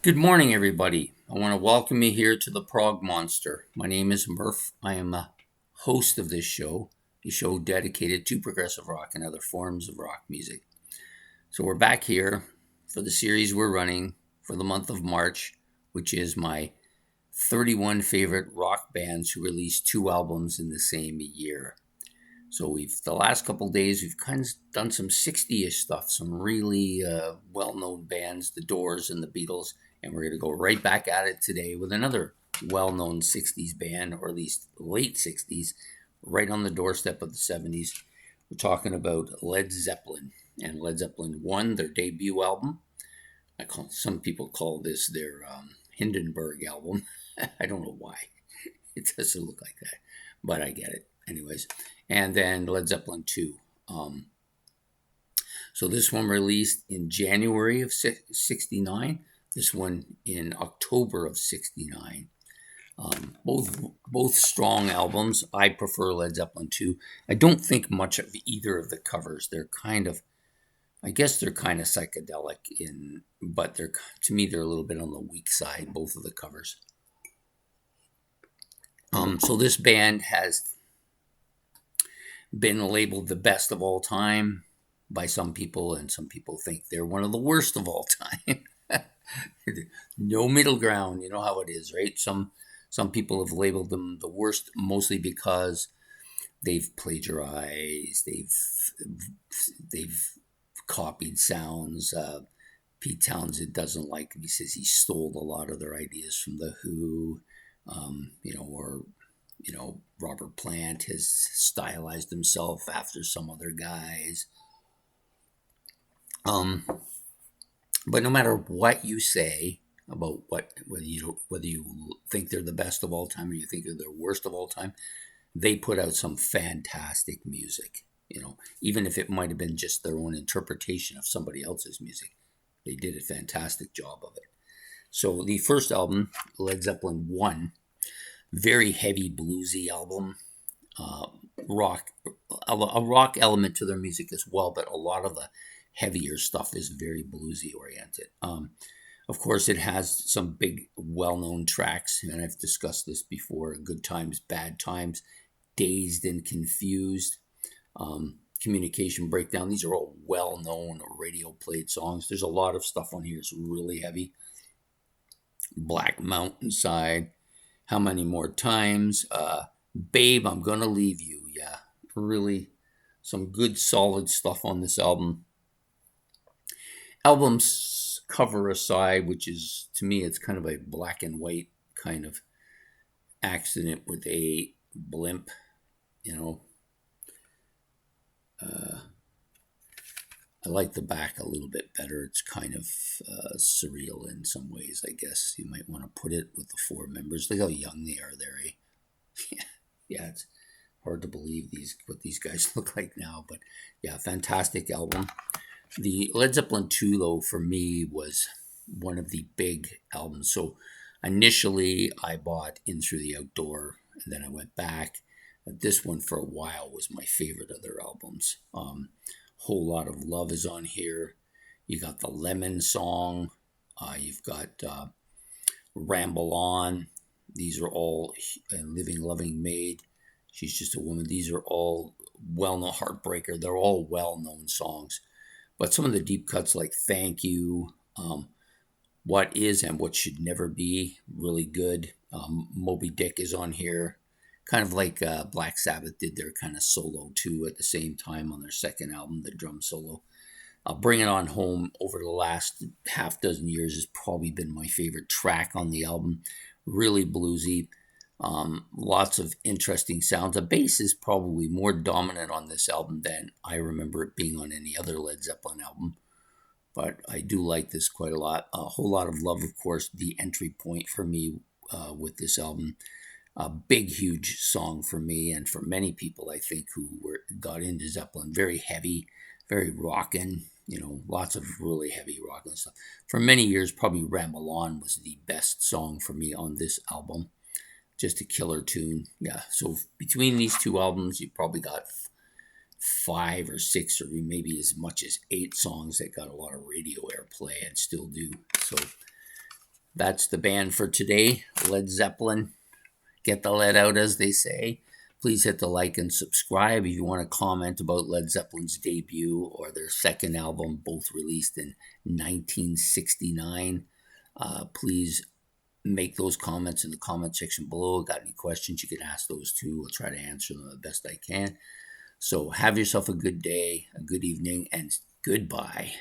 Good morning, everybody. I want to welcome you here to the Prog Monster. My name is Murph. I am a host of this show, a show dedicated to progressive rock and other forms of rock music. So we're back here for the series we're running for the month of March, which is my 31 favorite rock bands who released 2 albums in the same year. So the last couple of days we've kind of done some 60-ish stuff, some really well-known bands, the Doors and the Beatles, and we're going to go right back at it today with another well-known 60s band, or at least late 60s, right on the doorstep of the 70s. We're talking about Led Zeppelin, and Led Zeppelin 1, their debut album. Some people call this their Hindenburg album. I don't know why. It doesn't look like that, but I get it. Anyways, and then Led Zeppelin 2. So this one released in January of 69. This one in October of 69. Both strong albums. I prefer Led Zeppelin 2. I don't think much of either of the covers. They're kind of, I guess they're kind of psychedelic but to me they're a little bit on the weak side, both of the covers. So this band has been labeled the best of all time by some people, and some people think they're one of the worst of all time. No middle ground. You know how it is, right? Some people have labeled them the worst, mostly because they've plagiarized, they've copied sounds. Pete Townsend doesn't like him. He says he stole a lot of their ideas from the Who, Robert Plant has stylized himself after some other guys. But no matter what you say about whether you think they're the best of all time or you think they're the worst of all time, they put out some fantastic music. Even if it might have been just their own interpretation of somebody else's music, they did a fantastic job of it. So the first album, Led Zeppelin 1, very heavy bluesy album, a rock element to their music as well, but a lot of the heavier stuff is very bluesy oriented. Of course, it has some big well-known tracks, and I've discussed this before: Good Times, Bad Times, Dazed and Confused, Communication Breakdown. These are all well-known radio played songs. There's a lot of stuff on here that's really heavy. Black Mountainside, How Many More Times, Babe, I'm Gonna Leave You. Yeah, really some good solid stuff on this album. Album's cover aside, which is, to me, it's kind of a black and white kind of accident with a blimp, I like the back a little bit better. It's kind of surreal in some ways, I guess you might want to put it, with the 4 members. Look how young they are there, eh? Yeah, it's hard to believe what these guys look like now. But yeah, fantastic album. The Led Zeppelin 2, though, for me was one of the big albums. So initially I bought In Through the Outdoor, and then I went back. This one for a while was my favorite of their albums. Whole Lot of Love is on here. You got the Lemon song. You've got Ramble On. These are all Living Loving Maid. She's Just a Woman. These are all well-known. Heartbreaker. They're all well-known songs. But some of the deep cuts, like Thank You, What Is and What Should Never Be, really good. Moby Dick is on here. Kind of like Black Sabbath did their kind of solo too at the same time on their second album, the drum solo. Bring It On Home, over the last half dozen years, has probably been my favorite track on the album. Really bluesy. Lots of interesting sounds. The bass is probably more dominant on this album than I remember it being on any other Led Zeppelin album. But I do like this quite a lot. A Whole Lot of Love, of course, the entry point for me with this album. A big, huge song for me and for many people, I think, who got into Zeppelin. Very heavy, very rockin', lots of really heavy rockin' stuff. For many years, probably Ramble On was the best song for me on this album. Just a killer tune. Yeah, so between these 2 albums, you probably got 5 or 6 or maybe as much as 8 songs that got a lot of radio airplay and still do. So That's the band for today. Led Zeppelin. Get the lead out, as they say. Please hit the like and subscribe. If you want to comment about Led Zeppelin's debut or their second album, both released in 1969, please make those comments in the comment section below. Got any questions, you can ask those too. We'll try to answer them the best I can. So have yourself a good day, a good evening, and goodbye.